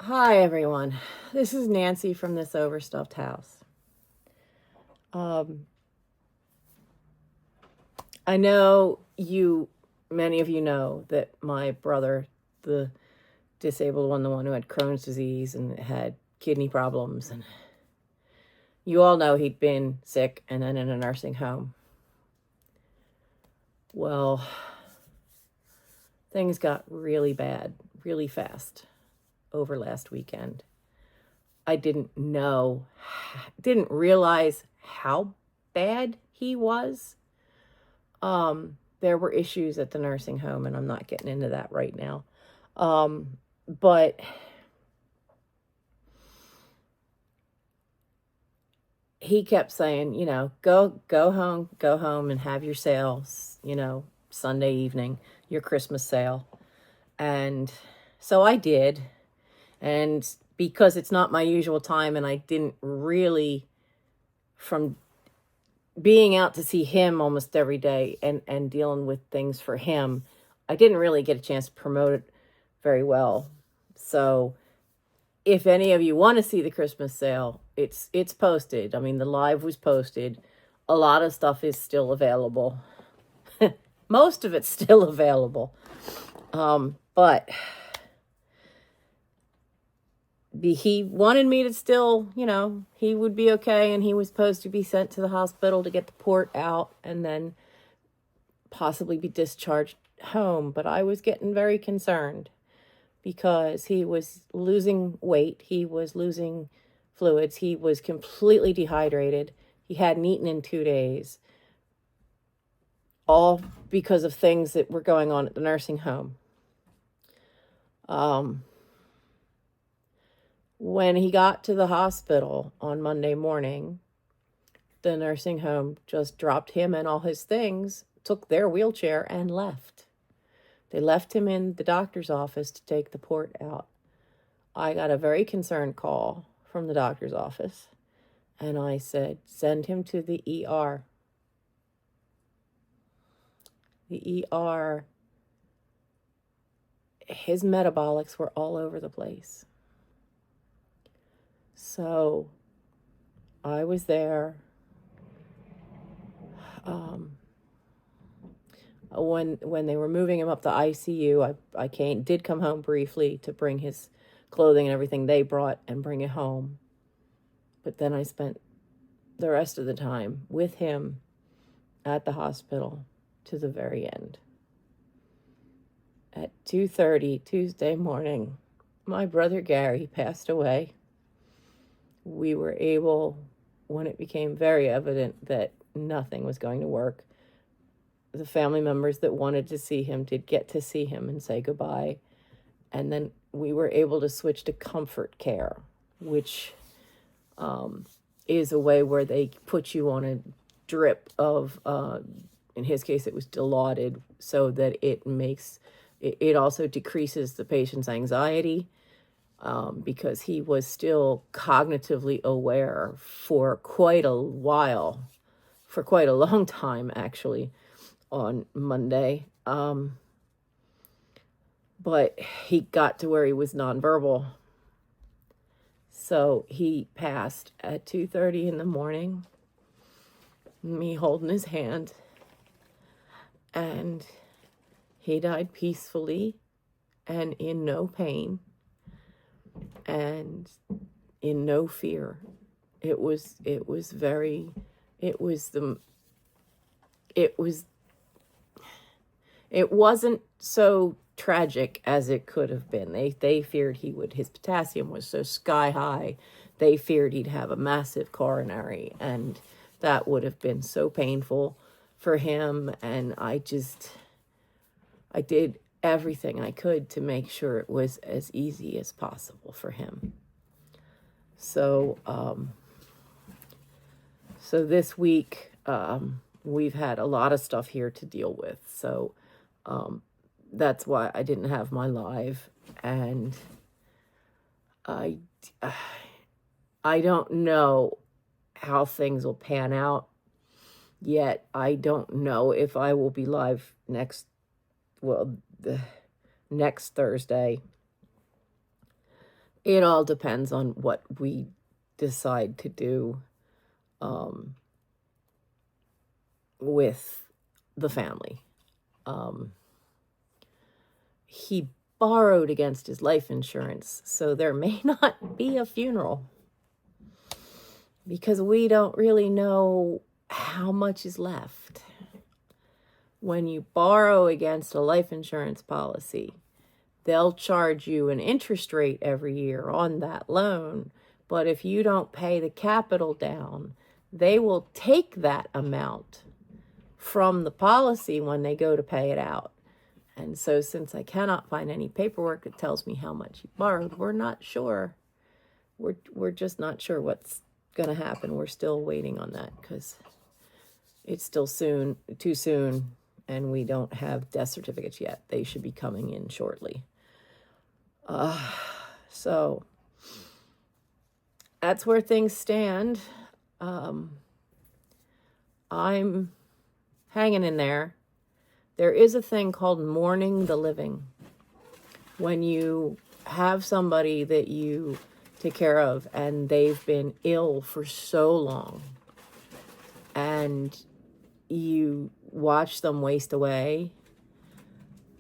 Hi, everyone. This is Nancy from Thisoverstuffedhouse. Um, I know many of you know that my brother, the disabled one, the one who had Crohn's disease and had kidney problems, and you all know he'd been sick and then in a nursing home. Well, things got really bad, really fast over last weekend. I didn't realize how bad he was. There were issues at the nursing home, and I'm not getting into that right now. But he kept saying, go home and have your sales, Sunday evening, your Christmas sale. And so I did. And because it's not my usual time, and I didn't really, from being out to see him almost every day and dealing with things for him, I didn't really get a chance to promote it very well. So if any of you want to see the Christmas sale, it's posted. I mean, the live was posted. A lot of stuff is still available. Most of it's still available. But he wanted me to still, he would be okay, and he was supposed to be sent to the hospital to get the port out and then possibly be discharged home. But I was getting very concerned because he was losing weight, he was losing fluids, he was completely dehydrated, he hadn't eaten in 2 days, all because of things that were going on at the nursing home. When he got to the hospital on Monday morning, the nursing home just dropped him and all his things, took their wheelchair, and left. They left him in the doctor's office to take the port out. I got a very concerned call from the doctor's office, and I said, send him to the ER. The ER, his metabolics were all over the place. So I was there. When they were moving him up the ICU, I did come home briefly to bring his clothing and everything they brought and bring it home. But then I spent the rest of the time with him at the hospital to the very end. At 2:30 Tuesday morning, my brother Gary passed away. We were able, when it became very evident that nothing was going to work, the family members that wanted to see him did get to see him and say goodbye. And then we were able to switch to comfort care, which is a way where they put you on a drip of, in his case, it was Dilaudid, so that it also decreases the patient's anxiety, because he was still cognitively aware for quite a while, for quite a long time, actually, on Monday. But he got to where he was nonverbal. So he passed at 2:30 in the morning, me holding his hand, and he died peacefully and in no pain and in no fear. It wasn't so tragic as it could have been. They feared his potassium was so sky high, they feared he'd have a massive coronary, and that would have been so painful for him. And I did everything I could to make sure it was as easy as possible for him. So this week, we've had a lot of stuff here to deal with. So that's why I didn't have my live. And I don't know how things will pan out yet. I don't know if I will be live next Thursday. it all depends on what we decide to do with the family. He borrowed against his life insurance, so there may not be a funeral because we don't really know how much is left. When you borrow against a life insurance policy, they'll charge you an interest rate every year on that loan, but if you don't pay the capital down, they will take that amount from the policy when they go to pay it out. And so since I cannot find any paperwork that tells me how much he borrowed, we're not sure. We're just not sure what's going to happen. We're still waiting on that because it's still too soon, and we don't have death certificates yet. They should be coming in shortly. So that's where things stand. I'm hanging in there. There is a thing called mourning the living. When you have somebody that you take care of and they've been ill for so long and you watch them waste away,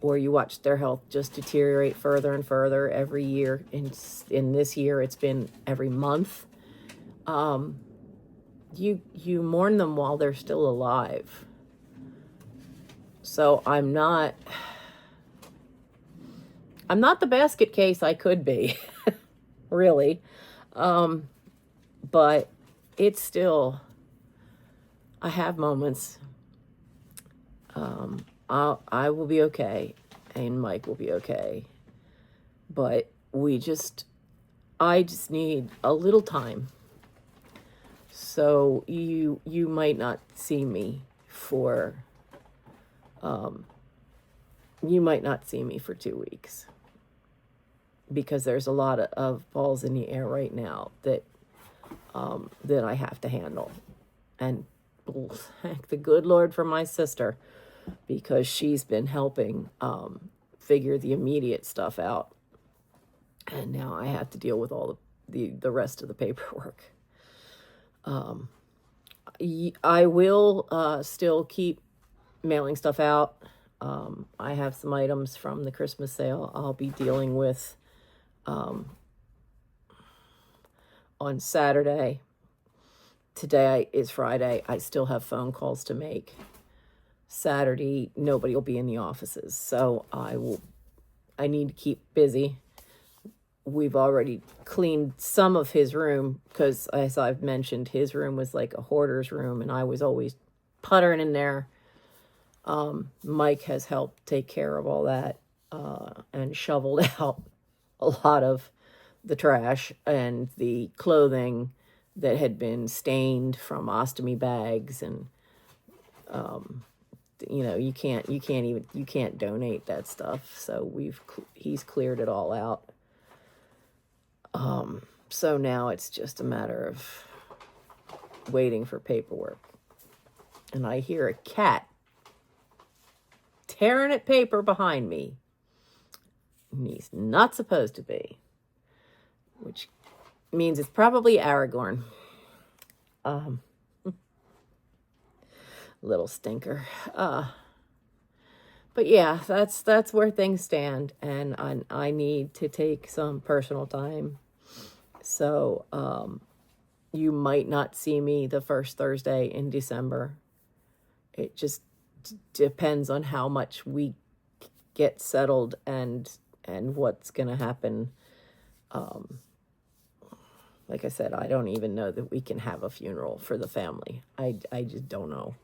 or you watch their health just deteriorate further and further every year. In this year, it's been every month. You mourn them while they're still alive. So I'm not the basket case I could be, really. But it's still, I have moments. I will be okay, and Mike will be okay. But I just need a little time. So you might not see me for 2 weeks, because there's a lot of balls in the air right now that I have to handle. And thank the good Lord for my sister, because she's been helping figure the immediate stuff out. And now I have to deal with all the rest of the paperwork. I will still keep mailing stuff out. I have some items from the Christmas sale I'll be dealing with on Saturday. Today is Friday. I still have phone calls to make. Saturday, nobody will be in the offices, so I need to keep busy. We've already cleaned some of his room, because, as I've mentioned, his room was like a hoarder's room, and I was always puttering in there. Mike has helped take care of all that and shoveled out a lot of the trash and the clothing that had been stained from ostomy bags, and you can't donate that stuff. So he's cleared it all out. So now it's just a matter of waiting for paperwork. And I hear a cat tearing at paper behind me. And he's not supposed to be, which means it's probably Aragorn. Little stinker. But yeah, that's where things stand, and I need to take some personal time. So you might not see me the first Thursday in December. It just depends on how much we get settled and what's going to happen. Like I said, I don't even know that we can have a funeral for the family. I just don't know,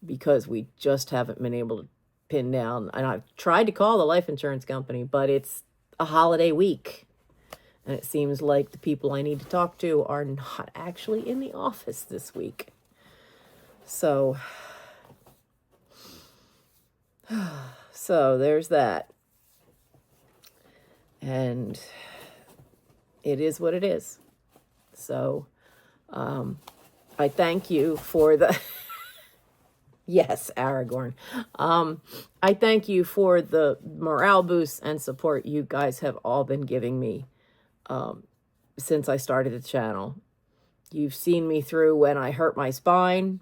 because we just haven't been able to pin down. And I've tried to call the life insurance company, but it's a holiday week. And it seems like the people I need to talk to are not actually in the office this week. So there's that. And it is what it is. So I thank you for the... Yes, Aragorn. I thank you for the morale boosts and support you guys have all been giving me since I started the channel. You've seen me through when I hurt my spine,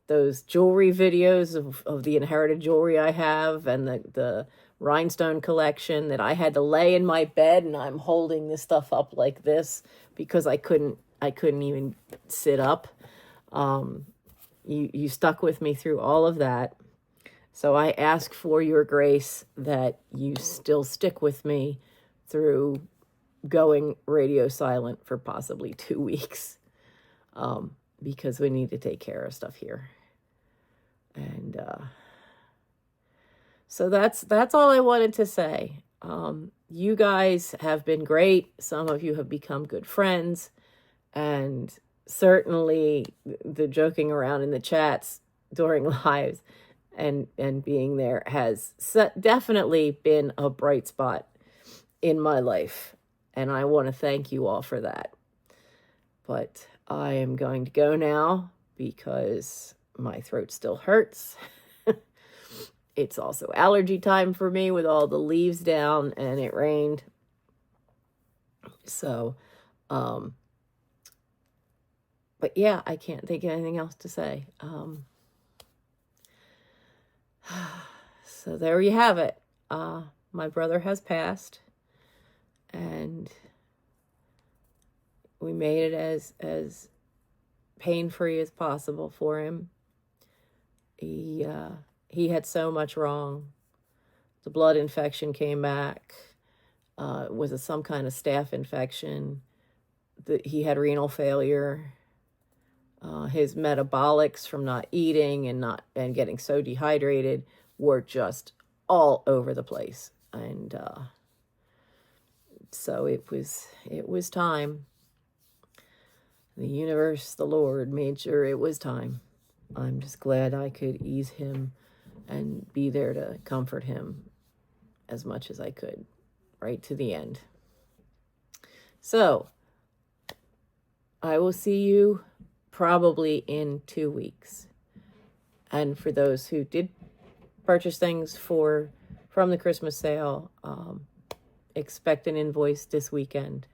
those jewelry videos of the inherited jewelry I have, and the rhinestone collection that I had to lay in my bed, and I'm holding this stuff up like this because I couldn't even sit up. You stuck with me through all of that. So I ask for your grace that you still stick with me through going radio silent for possibly 2 weeks, because we need to take care of stuff here. And so that's all I wanted to say. You guys have been great. Some of you have become good friends, and certainly the joking around in the chats during lives and being there has definitely been a bright spot in my life. And I want to thank you all for that. But I am going to go now because my throat still hurts. It's also allergy time for me with all the leaves down, and it rained. So, but yeah, I can't think of anything else to say. So there you have it. My brother has passed, and we made it as pain-free as possible for him. He had so much wrong. The blood infection came back. It was some kind of staph infection. He had renal failure. His metabolics from not eating and getting so dehydrated were just all over the place. And so it was time. The universe, the Lord, made sure it was time. I'm just glad I could ease him and be there to comfort him as much as I could, right to the end. So, I will see you probably in 2 weeks. And for those who did purchase things from the Christmas sale, expect an invoice this weekend,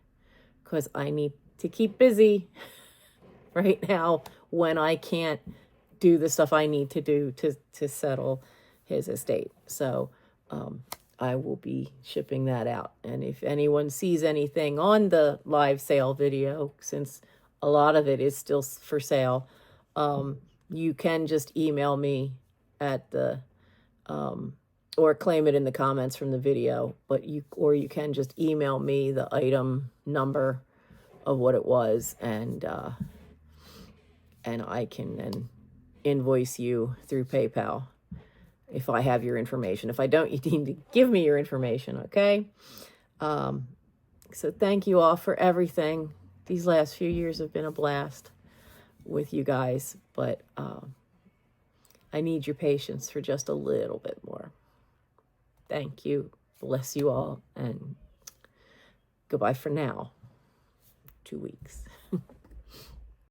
because I need to keep busy right now when I can't do the stuff I need to do to settle his estate. So I will be shipping that out. And if anyone sees anything on the live sale video, since a lot of it is still for sale, you can just email me at the or claim it in the comments from the video, or you can just email me the item number of what it was, and I can then invoice you through PayPal if I have your information. If I don't, you need to give me your information, okay? So thank you all for everything. These last few years have been a blast with you guys, but I need your patience for just a little bit more. Thank you. Bless you all, and goodbye for now. 2 weeks.